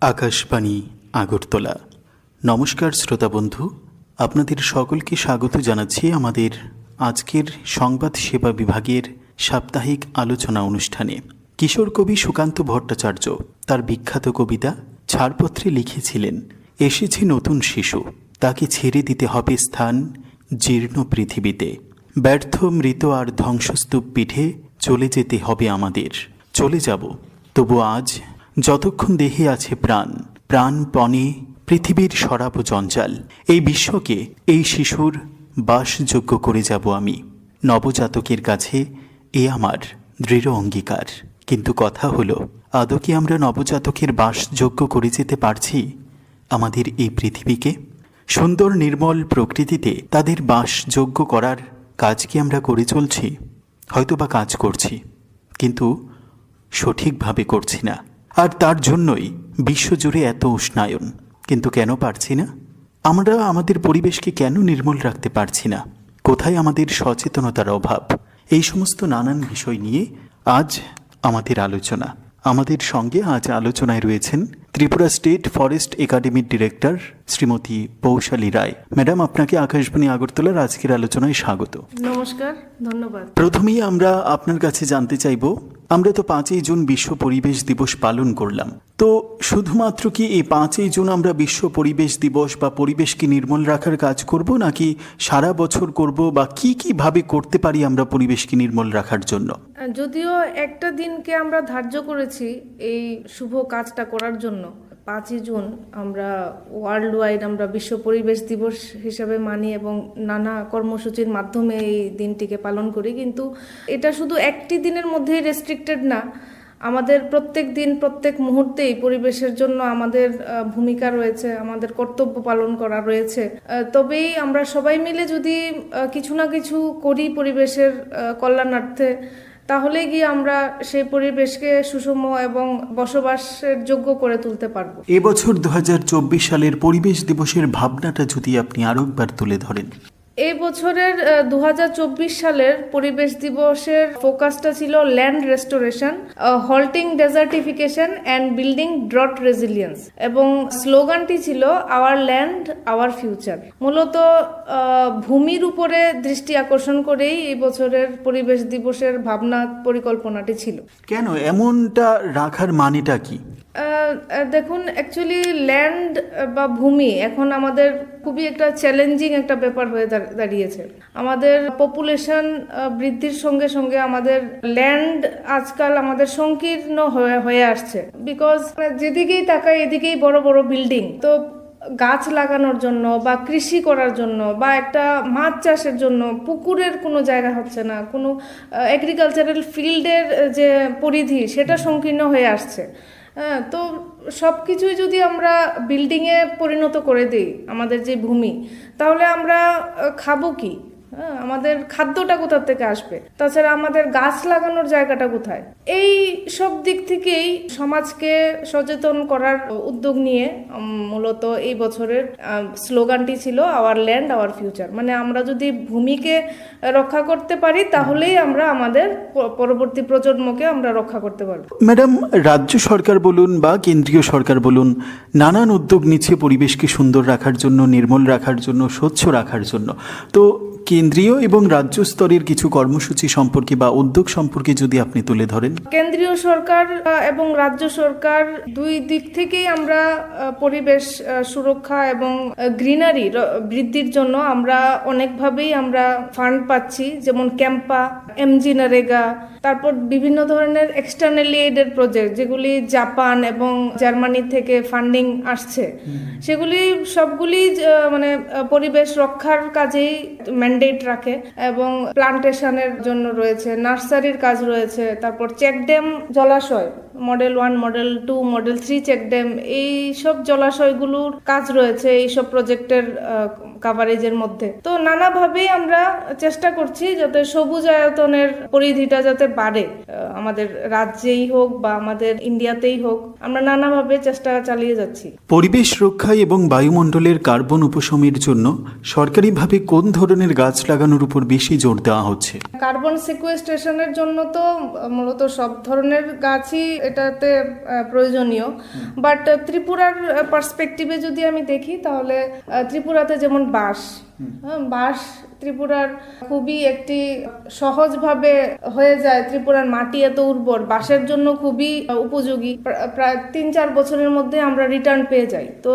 আকাশবাণী আগরতলা। নমস্কার শ্রোতা বন্ধু, আপনাদের সকলকে স্বাগত জানাচ্ছি আমাদের আজকের সংবাদ সেবা বিভাগের সাপ্তাহিক আলোচনা অনুষ্ঠানে। কিশোর কবি সুকান্ত ভট্টাচার্য তার বিখ্যাত কবিতা ছাড়পত্রে লিখেছিলেন, এসেছে নতুন শিশু, তাকে ছেড়ে দিতে হবে স্থান জীর্ণ পৃথিবীতে। ব্যর্থ মৃত আর ধ্বংসস্তূপ পিঠে চলে যেতে হবে আমাদের। চলে যাব, তবু আজ যতক্ষণ দেহে আছে প্রাণ, প্রাণপণে পৃথিবীর সরাব জঞ্জাল। এই বিশ্বকে এই শিশুর বাসযোগ্য করে যাব আমি। নবজাতকের কাছে এ আমার দৃঢ় অঙ্গীকার। কিন্তু কথা হলো, আদৌ কি আমরা নবজাতকের বাসযোগ্য করে যেতে পারছি আমাদের এই পৃথিবীকে? সুন্দর নির্মল প্রকৃতিতে তাদের বাসযোগ্য করার কাজ কি আমরা করে চলছি? হয়তো বা কাজ করছি, কিন্তু সঠিকভাবে করছি না। আর তার জন্যই বিশ্বজুড়ে এত উষ্ণায়ন। কিন্তু কেন পারছি না? আমরা আমাদের পরিবেশকে কেন নির্মল রাখতে পারছি না? কোথায় আমাদের সচেতনতার অভাব? এই সমস্ত নানান বিষয় নিয়ে আজ আমাদের আলোচনা। আমাদের সঙ্গে আজ আলোচনায় রয়েছেন ত্রিপুরা স্টেট ফরেস্ট একাডেমির ডিরেক্টর শ্রীমতী পৌশালী রায়। ম্যাডাম, আপনাকে আকাশবাণী আগরতলার আজকের আলোচনায় স্বাগত। নমস্কার, ধন্যবাদ। প্রথমেই আমরা আপনার কাছে জানতে চাইব, আমরা তো 5ই জুন বিশ্ব পরিবেশ দিবস পালন করলাম, তো শুধুমাত্র কি এই 5ই জুন আমরা বিশ্ব পরিবেশ দিবস বা পরিবেশকে নির্মল রাখার কাজ করব, নাকি সারা বছর করব, বা কি ভাবে করতে পারি আমরা পরিবেশকে নির্মল রাখার জন্য? যদিও একটা দিনকে আমরা ধার্য করেছি এই শুভ কাজটা করার জন্য, 5ই জুন আমরা ওয়ার্ল্ড ওয়াইড আমরা বিশ্ব পরিবেশ দিবস হিসাবে মানি এবং নানা কর্মসূচির মাধ্যমে এই দিনটিকে পালন করি, কিন্তু এটা শুধু একটি দিনের মধ্যেই রেস্ট্রিক্টেড না। আমাদের প্রত্যেক দিন প্রত্যেক মুহূর্তেই পরিবেশের জন্য আমাদের ভূমিকা রয়েছে, আমাদের কর্তব্য পালন করা রয়েছে। তবেই আমরা সবাই মিলে যদি কিছু না কিছু করি পরিবেশের কল্যাণার্থে, তাহলে গিয়ে আমরা সেই পরিবেশকে সুষম এবং বসবাসের যোগ্য করে তুলতে পারবো। এবছর 2024 সালের পরিবেশ দিবসের ভাবনাটা যদি আপনি আরো একবার তুলে ধরেন। এই বছরের 2024 সালের পরিবেশ দিবসের ফোকাসটা ছিল land restoration, halting ডেজার্টিফিকেশন and building drought resilience, এবং স্লোগানটি ছিল আওয়ার ল্যান্ড আওয়ার ফিউচার। মূলত ভূমির উপরে দৃষ্টি আকর্ষণ করেই এই বছরের পরিবেশ দিবসের ভাবনা পরিকল্পনাটি ছিল। কেন এমনটা রাখার মানেটা কি? দেখুন, অ্যাকচুয়ালি ল্যান্ড বা ভূমি এখন আমাদের খুবই একটা চ্যালেঞ্জিং একটা ব্যাপার হয়ে দাঁড়িয়েছে। আমাদের পপুলেশন বৃদ্ধির সঙ্গে সঙ্গে আমাদের ল্যান্ড আজকাল আমাদের সংকীর্ণ হয়ে আসছে, বিকজ যেদিকেই তাকাই এদিকেই বড় বড় বিল্ডিং। তো গাছ লাগানোর জন্য বা কৃষি করার জন্য বা একটা মাছ চাষের জন্য পুকুরের কোনো জায়গা হচ্ছে না, কোনো এগ্রিকালচারাল ফিল্ডের যে পরিধি সেটা সংকীর্ণ হয়ে আসছে। তো সব কিছুই যদি আমরা বিল্ডিংয়ে পরিণত করে দিই আমাদের যে ভূমি, তাহলে আমরা খাবো কি? আমাদের খাদ্যটা কোথা থেকে আসবে? তাছাড়া আমাদের গাছ লাগানোর জায়গাটা কোথায়? এই সব দিক থেকেই সমাজকে সচেতন করার উদ্যোগ নিয়ে মূলত এই বছরের স্লোগানটি ছিল আওয়ার ল্যান্ড আওয়ার ফিউচার। মানে আমরা যদি ভূমিকে রক্ষা করতে পারি, তাহলেই আমরা আমাদের পরবর্তী প্রজন্মকে আমরা রক্ষা করতে পারবো। ম্যাডাম, রাজ্য সরকার বলুন বা কেন্দ্রীয় সরকার বলুন, নানান উদ্যোগ নিচ্ছে পরিবেশকে সুন্দর রাখার জন্য, নির্মল রাখার জন্য, স্বচ্ছ রাখার জন্য। তো কেন্দ্রীয় এবং রাজ্য স্তরের কিছু কর্মসূচি সম্পর্কে বা উদ্যোগ সম্পর্কে যদি আপনি তুলে ধরেন। কেন্দ্রীয় সরকার এবং রাজ্য সরকার দুই দিক থেকেই আমরা পরিবেশ সুরক্ষা এবং গ্রিনারি বৃদ্ধির জন্য আমরা অনেকভাবেই আমরা ফান্ড পাচ্ছি, যেমন ক্যাম্পা, এমজি নরেগা, তারপর বিভিন্ন ধরনের এক্সটার্নালি এইডেড প্রজেক্ট যেগুলি জাপান এবং জার্মানি থেকে ফান্ডিং আসছে, সেগুলি সবগুলি মানে পরিবেশ রক্ষার কাজেই ম্যান্ডেট রাখে। এবং প্লান্টেশনের জন্য রয়েছে, নার্সারির কাজ রয়েছে, তারপর চেকড্যাম, জলাশয়, মডেল 1, মডেল 2, মডেল 3 চেকড্যাম, এই সব জলাশয়গুলোর কাজ রয়েছে এইসব প্রজেক্টের কাভারেজের মধ্যে। তো নানাভাবেই আমরা চেষ্টা করছি যাতে সবুজায়তনের পরিধিটা যাতে বাড়ে, আমাদের রাজ্যেই হোক বা আমাদের ইন্ডিয়াতেই হোক, আমরা নানাভাবে চেষ্টা চালিয়ে যাচ্ছি। পরিবেশ রক্ষা এবং বায়ুমণ্ডলের কার্বন উপশমের জন্য সরকারিভাবে কোন ধরনের গাছ লাগানোর উপর বেশি জোর দেওয়া হচ্ছে? কার্বন সিকুয়েস্ট্রেশনের জন্য তো মূলত সব ধরনের গাছই এটাতে প্রয়োজনীয়। বাট ত্রিপুরার পার্সপেক্টিভে যদি আমি দেখি তাহলে ত্রিপুরাতে যেমন বাঁশ, বাঁশ ত্রিপুরার খুবই একটি সহজভাবে হয়ে যায়। ত্রিপুরার মাটি এত উর্বর, বাঁশের জন্য খুবই উপযোগী। প্রায় 3-4 বছরের মধ্যে আমরা রিটার্ন পেয়ে যাই। তো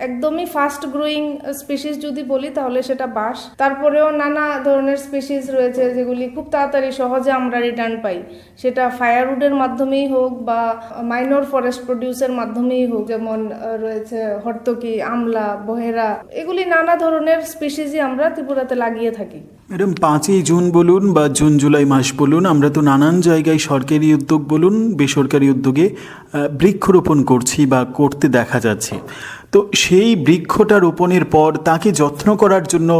একদমই ফাস্ট গ্রোয়িং স্পিসিস যদি বলি তাহলে সেটা বাঁশ। তারপরেও নানা ধরনের স্পিসিস রয়েছে যেগুলি খুব তাড়াতাড়ি সহজে আমরা রিটার্ন পাই, সেটা ফায়ারউডের মাধ্যমেই হোক বা মাইনর ফরেস্ট প্রডিউসের মাধ্যমেই হোক। যেমন রয়েছে হর্তকি, আমলা, বহেরা, এগুলি নানা ধরনের স্পিসিসই আমরা ত্রিপুরাতে লাগিয়ে থাকি। ম্যাডাম, 5ই জুন বলুন বা জুন জুলাই মাস বলুন, আমরা তো নানান জায়গায় সরকারি উদ্যোগ বলুন বেসরকারি উদ্যোগে বৃক্ষরোপণ করছি বা করতে দেখা যাচ্ছে। তো সেই বৃক্ষটা রোপণের পর তাকে যত্ন করার জন্য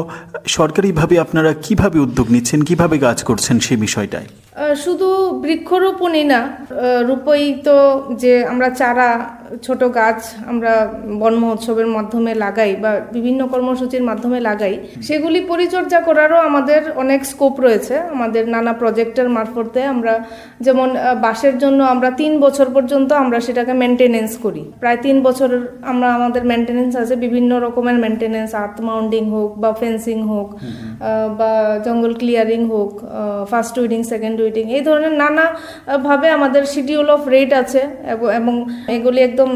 সরকারিভাবে আপনারা কিভাবে উদ্যোগ নিচ্ছেন, কিভাবে কাজ করছেন সেই বিষয়টায়? শুধু বৃক্ষরোপণই না, রূপায়িত যে আমরা চারা, ছোট গাছ আমরা বন মহোৎসবের মাধ্যমে লাগাই বা বিভিন্ন কর্মসূচির মাধ্যমে লাগাই, সেগুলি পরিচর্যা করারও আমাদের অনেক স্কোপ রয়েছে। আমাদের নানা প্রজেক্টের মারফতে আমরা যেমন বাঁশের জন্য আমরা 3 বছর পর্যন্ত আমরা সেটাকে মেনটেনেন্স করি। প্রায় 3 বছর আমরা আমাদের মেনটেনেন্স আছে, বিভিন্ন রকমের মেনটেনেন্স, আর্থ মাউন্টিং হোক বা ফেন্সিং হোক বা জঙ্গল ক্লিয়ারিং হোক, ফার্স্ট উইডিং, সেকেন্ড উইডিং, এই ধরনের নানা ভাবে আমাদের শিডিউল অফ রেট আছে এবং এগুলি একদম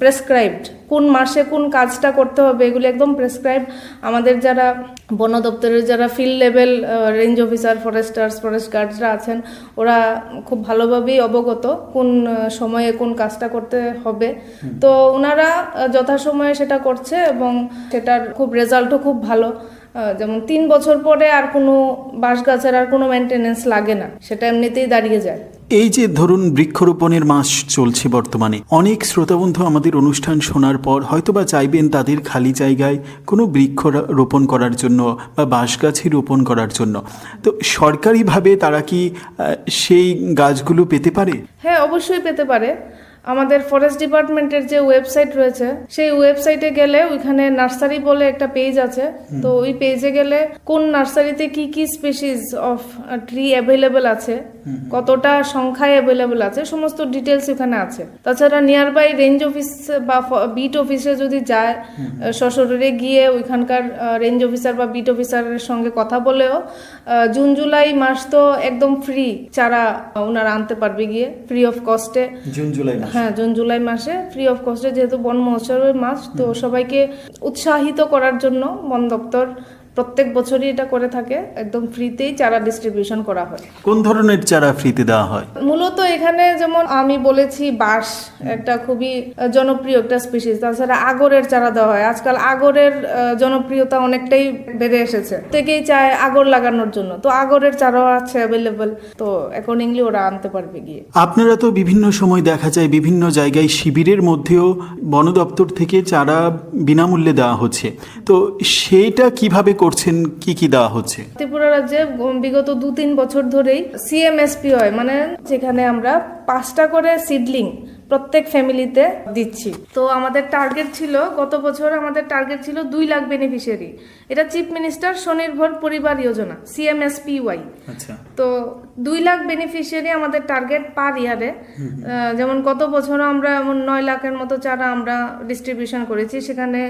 প্রেসক্রাইবড। কোন মাসে কোন কাজটা করতে হবে এগুলি একদম প্রেসক্রাইব। আমাদের যারা বন দপ্তরের যারা field level range officer, foresters, forest গার্ডসরা আছেন, ওরা খুব ভালোভাবেই অবগত কোন সময়ে কোন কাজটা করতে হবে। তো ওনারা যথাসময়ে সেটা করছে এবং সেটার খুব রেজাল্টও খুব ভালো। যেমন 3 বছর পরে আর কোনো বাঁশ গাছের আর কোনো মেনটেনেন্স লাগে না, সেটা এমনিতেই দাঁড়িয়ে যায়। এই যে ধরুন বৃক্ষরোপণের মাস চলছে বর্তমানে, অনেক শ্রোতাবন্ধু আমাদের অনুষ্ঠান শোনার পর হয়তোবা চাইবেন তাদের খালি জায়গায় কোনো বৃক্ষ রোপণ করার জন্য বা বাঁশ গাছই রোপণ করার জন্য। তো সরকারিভাবে তারা কি সেই গাছগুলো পেতে পারে? হ্যাঁ, অবশ্যই পেতে পারে। আমাদের ফরেস্ট ডিপার্টমেন্টের যে ওয়েবসাইট রয়েছে, সেই ওয়েবসাইটে গেলে ওইখানে নার্সারি বলে একটা পেজ আছে। তো ওই পেজে গেলে কোন নার্সারিতে কি কি স্পিসিস অফ ট্রি অ্যাভেলেবল আছে, কতটা সংখ্যায় অ্যাভেলেবল আছে, সমস্ত ডিটেলস এখানে আছে। তাছাড়া নিয়ার বাই রেঞ্জ অফিস বা বিট অফিসে যদি যায়, সশরীরে গিয়ে ওইখানকার রেঞ্জ অফিসার বা বিট অফিসারের সঙ্গে কথা বলেও জুন জুলাই মাস তো একদম ফ্রি চারা ওনারা আনতে পারবে গিয়ে, ফ্রি অফ কস্টে। হ্যাঁ, জুন জুলাই মাসে ফ্রি অফ কস্টে, যেহেতু বন মহোৎসবের মাস, তো সবাইকে উৎসাহিত করার জন্য বন দপ্তর প্রত্যেক বছরই এটা করে থাকে। একদম ফ্রিতেই চারা ডিস্ট্রিবিউশন করা হয়। কোন ধরনের চারা ফ্রিতে দেওয়া হয়? মূলত এখানে যেমন আমি বলেছি, বাঁশ একটা খুবই জনপ্রিয় একটা স্পিসিস। তাছাড়া আগরের চারা দেওয়া হয়। আজকাল আগরের জনপ্রিয়তা অনেকটাই বেড়ে এসেছে, প্রত্যেকেই চায় আগর লাগানোর জন্য। তো আগরের চারাও আছে অ্যাভেলেবল, তো অ্যাকর্ডিংলি ওরা আনতে পারবে গিয়ে। আপনারা তো বিভিন্ন সময় দেখা যায় বিভিন্ন জায়গায় শিবিরের মধ্যেও বন দপ্তর থেকে চারা বিনামূল্যে দেওয়া হচ্ছে। তো সেইটা কিভাবে করছেন, কি কি দেওয়া হচ্ছে? ত্রিপুরা রাজ্যে বিগত 2-3 বছর ধরেই CMSP হয়, মানে যেখানে আমরা 5টা করে সিডলিং প্রত্যেক ফ্যামিলিতে দিচ্ছি। তো আমাদের টার্গেট ছিল, গত বছর আমাদের টার্গেট ছিল 2 লাখ বেনিফিশিয়ারি। এটা চিফ মিনিস্টার স্বনির্ভর পরিবার যোজনা, CMSPY। আচ্ছা। তো 2 লাখ বেনিফিশিয়ারি আমাদের টার্গেট পার ইয়ারে। যেমন গত বছরও আমরা এমন 9 লাখের মতো চারা আমরা ডিস্ট্রিবিউশন করেছি। সেখানে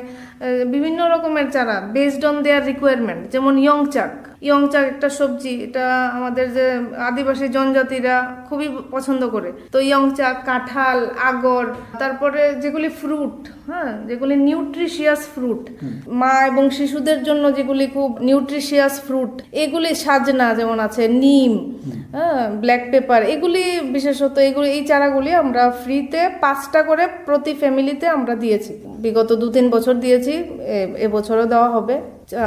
বিভিন্ন রকমের চারা বেসড অন দেয়ার রিকোয়ারমেন্ট। যেমন ইয়ংচাক একটা সবজি, এটা আমাদের যে আদিবাসী জনজাতিরা খুবই পছন্দ করে। তো ইয়ংচাক, কাঁঠাল, আগর, তারপরে যেগুলি ফ্রুট, হ্যাঁ, যেগুলি নিউট্রিশিয়াস ফ্রুট, মা এবং শিশুদের জন্য যেগুলি খুব নিউট্রিশিয়াস ফ্রুট, এগুলি সাজনা যেমন আছে, নিম, হ্যাঁ, ব্ল্যাক পেপার, এগুলি বিশেষত এই চারাগুলি আমরা ফ্রিতে 5টা করে প্রতি ফ্যামিলিতে আমরা দিয়েছি। বিগত 2-3 বছর দিয়েছি, এবছরও দেওয়া হবে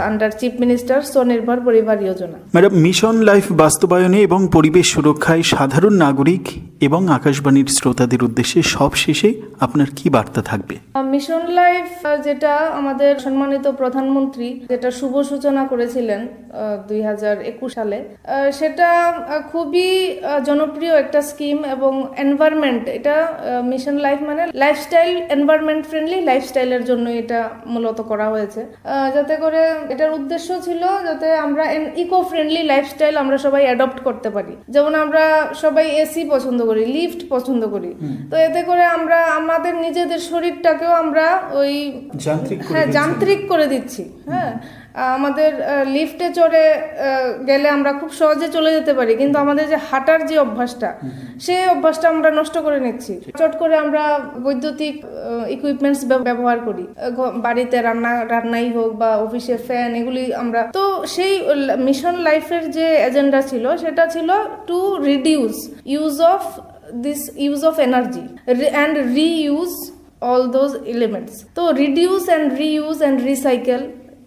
আন্ডার চিফ মিনিস্টার স্বনির্ভর পরিবার যোজনা। ম্যাডাম, মিশন লাইফ বাস্তবায়নে এবং পরিবেশ সুরক্ষায় সাধারণ নাগরিক এবং আকাশবাণীর শ্রোতাদের উদ্দেশ্যে সব শেষে আপনার কি বার্তা থাকবে? মিশন লাইফ যেটা আমাদের সম্মানিত প্রধানমন্ত্রী যেটা শুভ সূচনা করেছিলেন 2021 সালে, সেটা খুবই জনপ্রিয় একটা স্কিম এবং এনভায়রনমেন্ট, এটা মিশন লাইফ মানে লাইফস্টাইল এনভায়রনমেন্ট ফ্রেন্ডলি লাইফস্টাইলের জন্য এটা মূলত করা হয়েছে, যাতে করে এটার উদ্দেশ্য ছিল যাতে আমরা ইকো ফ্রেন্ডলি লাইফস্টাইল আমরা সবাই অ্যাডপ্ট করতে পারি। যেমন আমরা সবাই এসি পছন্দ করি, লিফট পছন্দ করি, তো এতে করে আমরা আমাদের নিজেদের শরীরটাকেও আমরা ওই যান্ত্রিক করে দিচ্ছি। হ্যাঁ, আমাদের লিফটে চড়ে গেলে আমরা খুব সহজে চলে যেতে পারি, কিন্তু আমাদের যে হাঁটার যে অভ্যাসটা, সেই অভ্যাসটা আমরা নষ্ট করে নিচ্ছি। চট করে আমরা বৈদ্যুতিক ইকুইপমেন্টস ব্যবহার করি, বাড়িতে রান্নাই হোক বা অফিসে ফ্যান, এগুলি আমরা। তো সেই মিশন লাইফের যে এজেন্ডা ছিল সেটা ছিল to reduce use of energy and reuse all those elements. তো reduce and reuse and recycle.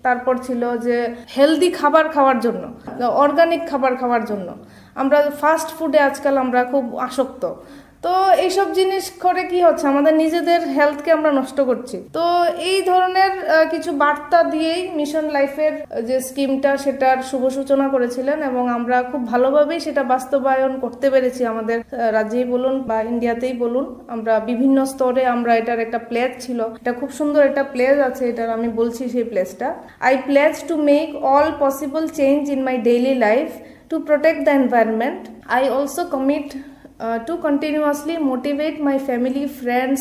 তারপর ছিল যে হেলদি খাবার খাওয়ার জন্য, অর্গানিক খাবার খাওয়ার জন্য। আমরা ফাস্ট ফুডে আজকাল আমরা খুব আসক্ত, তো এইসব জিনিস করে কি হচ্ছে, আমাদের নিজেদের হেলথকে আমরা নষ্ট করছি। তো এই ধরনের কিছু বার্তা দিয়েই মিশন লাইফের যে স্কিমটা সেটার শুভ সূচনা করেছিলেন, এবং আমরা খুব ভালোভাবেই সেটা বাস্তবায়ন করতে পেরেছি। আমাদের রাজ্যেই বলুন বা ইন্ডিয়াতেই বলুন, আমরা বিভিন্ন স্তরে আমরা এটার একটা প্লেজ ছিল, এটা খুব সুন্দর একটা প্লেজ আছে, এটার আমি বলছি সেই প্লেজটা। I pledge to make all possible change in my daily life to protect the environment. I also commit to continuously motivate my family, friends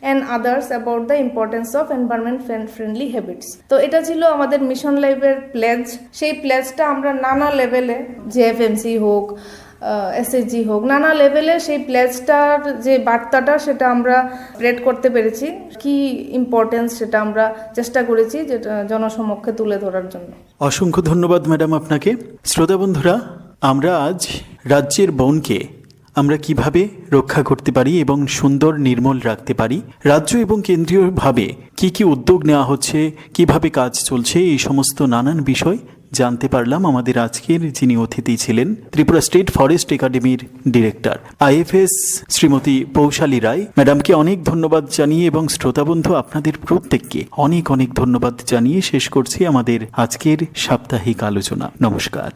and others about the importance of environment friendly habits. তো এটা ছিল আমাদের mission লাইফের plays. সেই প্লেজটা আমরা নানা লেভেলে, জেএফএমসি হোক, এসএসজি হোক, নানা লেভেলে সেই প্লেজটার যে বার্তাটা সেটা আমরা স্প্রেড করতে পেরেছি। কি ইম্পর্টেন্স সেটা আমরা চেষ্টা করেছি যেটা জনসমক্ষে তুলে ধরার জন্য। অসংখ্য ধন্যবাদ ম্যাডাম আপনাকে। শ্রোতা বন্ধুরা, আমরা আজ রাজ্যের বনকে আমরা কিভাবে রক্ষা করতে পারি এবং সুন্দর নির্মল রাখতে পারি, রাজ্য এবং কেন্দ্রীয়ভাবে কি কি উদ্যোগ নেওয়া হচ্ছে, কিভাবে কাজ চলছে, এই সমস্ত নানান বিষয় জানতে পারলাম আমাদের আজকের যিনি অতিথি ছিলেন ত্রিপুরা স্টেট ফরেস্ট একাডেমির ডিরেক্টর আইএফএস শ্রীমতী পৌশালী রায়। ম্যাডামকে অনেক ধন্যবাদ জানিয়ে এবং শ্রোতাবন্ধু আপনাদের প্রত্যেককে অনেক অনেক ধন্যবাদ জানিয়ে শেষ করছি আমাদের আজকের সাপ্তাহিক আলোচনা। নমস্কার।